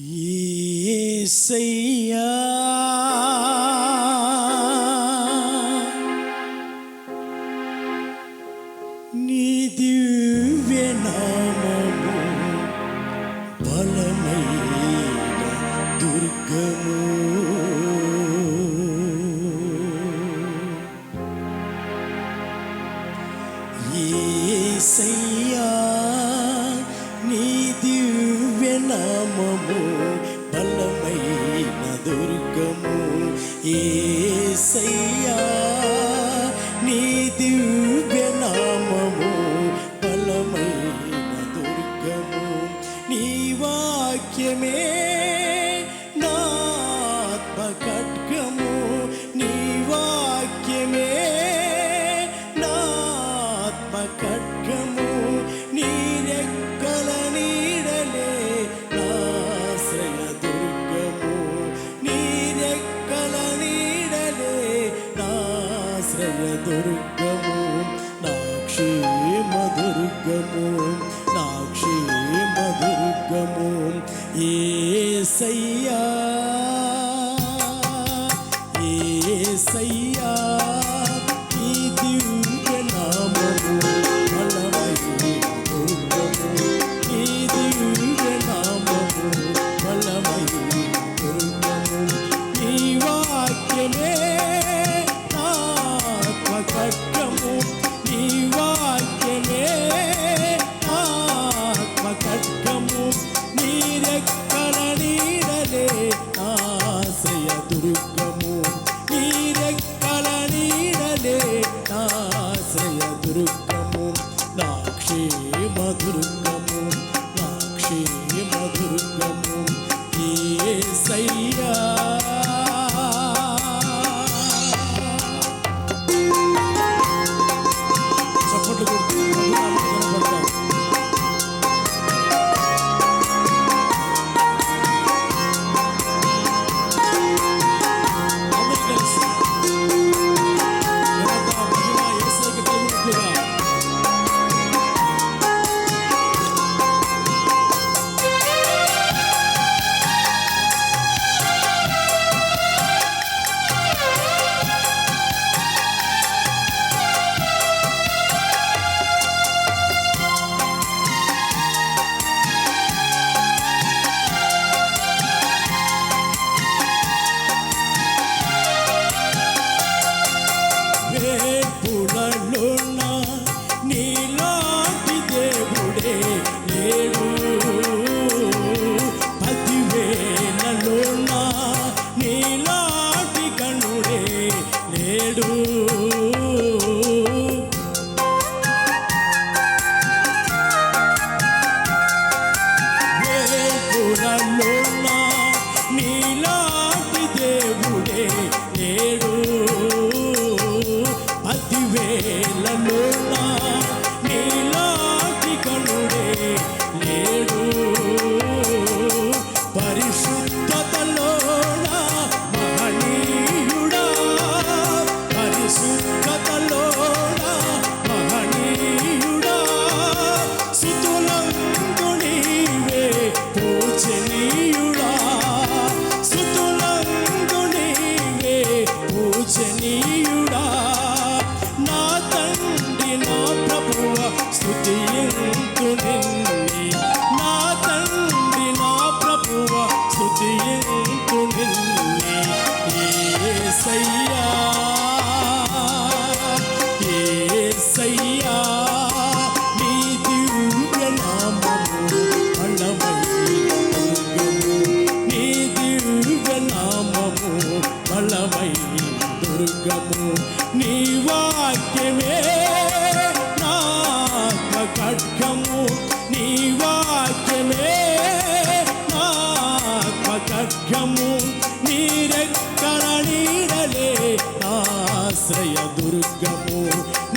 యేసయ్యా నీ దివ్య నామము బలమైన దుర్గము. యేసయ్యా నీ దివ్య నామము బలమైన దుర్గము. యేసయ్యా నీ దివ్య నామము బలమైన దుర్గము. నీ వాక్యమే నా ఆత్మ ఖడ్గము. నీ వాక్యమే నా ఆత్మ ఖడ్గము. నీ రెక్కల నీడలే నాశ్రయ దుర్గము. నీ రెక్కల నీడలే నాశ్రయ దుర్గము. నా క్షేమ దుర్గము, నా క్షేమ దుర్గము. యేసయ్యా యేసయ్యా ఈ దివ్య నామము బలమైన దుర్గము. ఈ దివ్య నామము బలమైన దుర్గము. నీ వాక్యమే నా ఆత్మ ఖడ్గము. నీ వాక్యమే నా ఆత్మ ఖడ్గము. నీ రెక్కల నీడలే ఆశ్రయ దుర్గము. నీ రెక్కల నీడలే ఆశ్రయ దుర్గము. నా క్షేమ దుర్గము, నా క్షేమ దుర్గము. యేసయ్యా చప్పట్లు కొడుతూ కనపడతాం. వేపులలోన నీలాంటి దేవుడే లేడు. 10,000లోన నీలాంటి గణుడే లేడు. వేపులలోన నీలాంటి దేవుడే లేడు. 10,000లోన నీలాంటి గణుడే లేడు. పరిశుద్ధతలోన మహనీయుడా, పరిశుద్ధతలోన మహనీయుడా. స్తుతులందు నీవే పూజనీయుడా, స్తుతులందు నీవే పూజనీయుడా. నా తండ్రి నా ప్రభువ స్తుతింతు నిన్నే. నా తండ్రి నా ప్రభువ స్తుతింతు నిన్నే. యేసయ్యా యేసయ్యా నీ దివ్య నామము బలమైన దుర్గము. నీ దివ్య నామము బలమైన దుర్గము. నీ వాక్యమే నా ఆత్మ ఖడ్గము. నీ వాక్యమే నా ఆత్మ ఖడ్గము. నీ రెక్కల నీడలే ఆశ్రయ దుర్గము.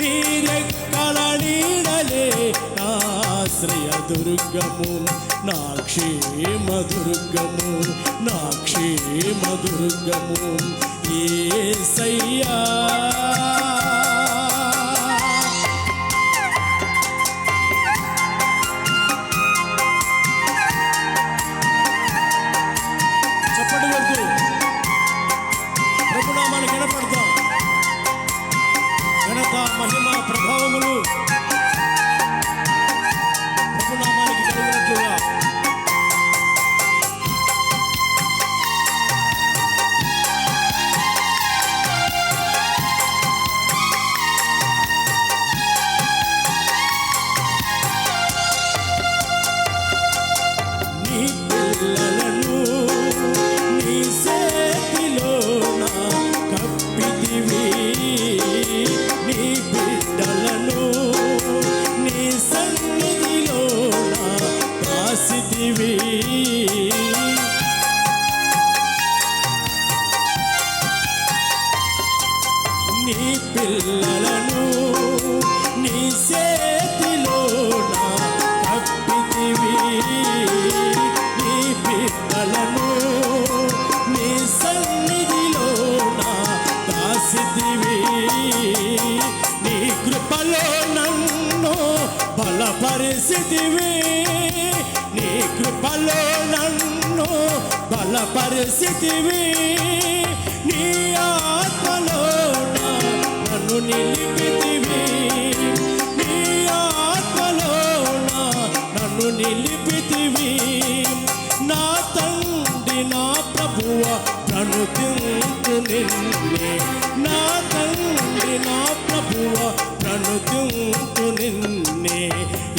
నీ రెక్కల నీడలే ఆశ్రయ దుర్గము. నా క్షేమ దుర్గము, నా క్షేమ దుర్గము. యేసయ్యా పిల్లలను నీ చేతిలోన కప్పితివి నీ బిడ్డలను నీ సన్నిధిలోన దాసితివి నీ పిల్లలను నీ చేతిలోన కప్పితివి నీ బిడ్డలను నీ సన్నిధిలోన దాసితివి నీ కృపలో నన్ను బలపరిచితివి నీ కృపలో నన్ను బలపరిచితివి నీ ఆత్మలోన నన్ను నిలిపితివి నీ ఆత్మలోన నన్ను నిలిపితివి నా తండ్రి నా ప్రభువ ప్రణుతింతు నిన్నే నా తండ్రి నా ప్రభువ ప్రణుతింతు నిన్నే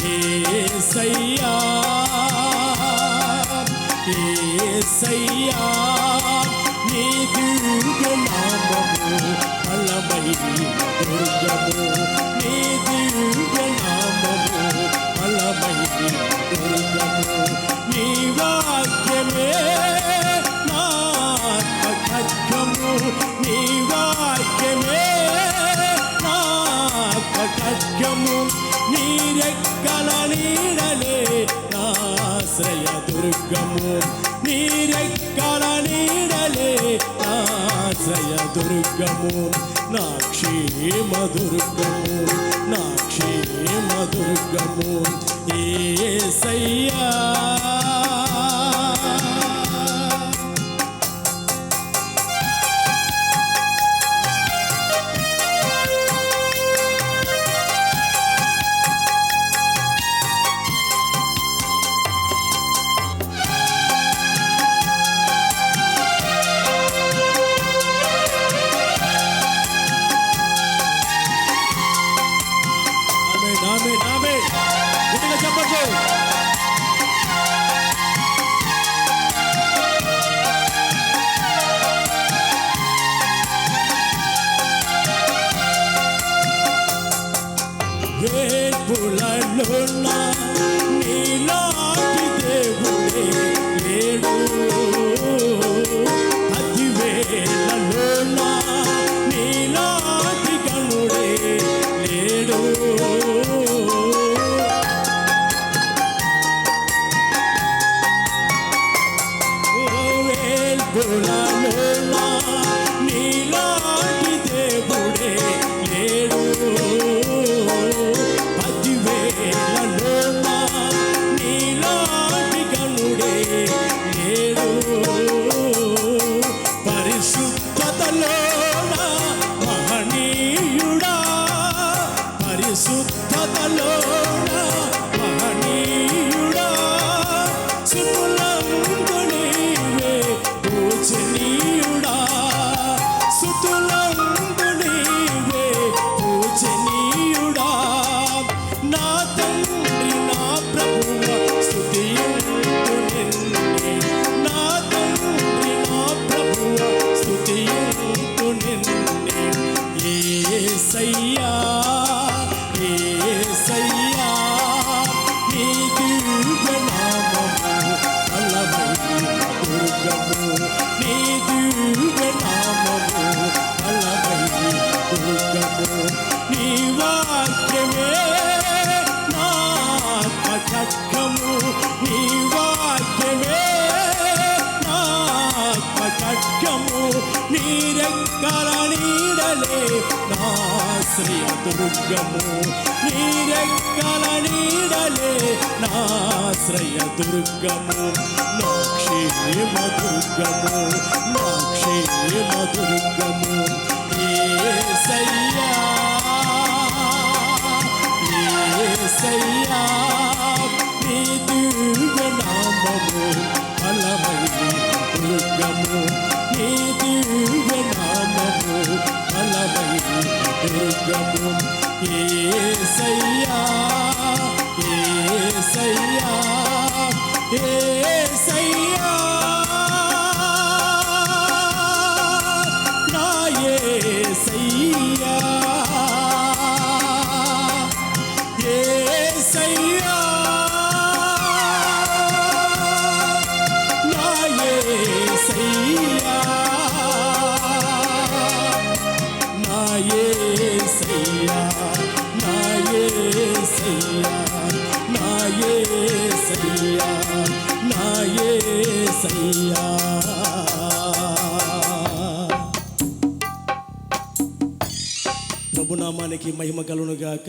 యేసయ్యా యేసయ్యా నీ దివ్య నామము బలమైన దుర్గము నీ దివ్య నామము బలమైన దుర్గము నీ వాక్యమే నా ఖడ్గము నీ వాక్యమే నా ఖడ్గము నీ రెక్కల నీడలే నాశ్రయ దుర్గము నీ రెక్కల నీడలే నాశ్రయ దుర్గము నా క్షేమ దుర్గము నా క్షేమ దుర్గము యేసయ్యా వేల్పులలోన నీలాంటి దేవుడే లేడు పదివేలలోన నీలాంటి గణుడే లేడు వేల్పులలోన నీలాంటి దేవుడే లేడు పదివేలలోన నీలాంటి గణుడే లేడు పరిశుద్ధతలోన మహనీయుడా పరిశుద్ధతలోన మహనీయుడా సుతులందు నీవే పూజనీయుడా సుతులందు నీవే పూజనీయుడా నా తండ్రి నా ప్రభువ స్తుతింతు నిన్నే నా తండ్రి నా ప్రభువ స్తుతింతు నిన్నే యేసయ్యా యేసయ్యా నీ దివ్య నామము బలమైన దుర్గము నీ దివ్య నామము బలమైన దుర్గము నీ వాక్యమే నా ఖడ్గము నీ వాక్యమే నా ఖడ్గము నీ రెక్కల నీడలే నాశ్రయ దుర్గము నీ రెక్కల నీడలే నాశ్రయ దుర్గము నా క్షేమ దుర్గము నా క్షేమ దుర్గము యేసయ్యా యేసయ్యా నీ దివ్య నామము బలమైన దుర్గము నీ దివ్య నామము బలమైన దుర్గము యేసయ్యా యేసయ్యా యేసయ్యా యేసయ్యా నా యేసయ్యా నా యేసయ్యా నా యేసయ్యా నా యేసయ్యా ప్రభునామానికి మహిమ కలుగును గాక.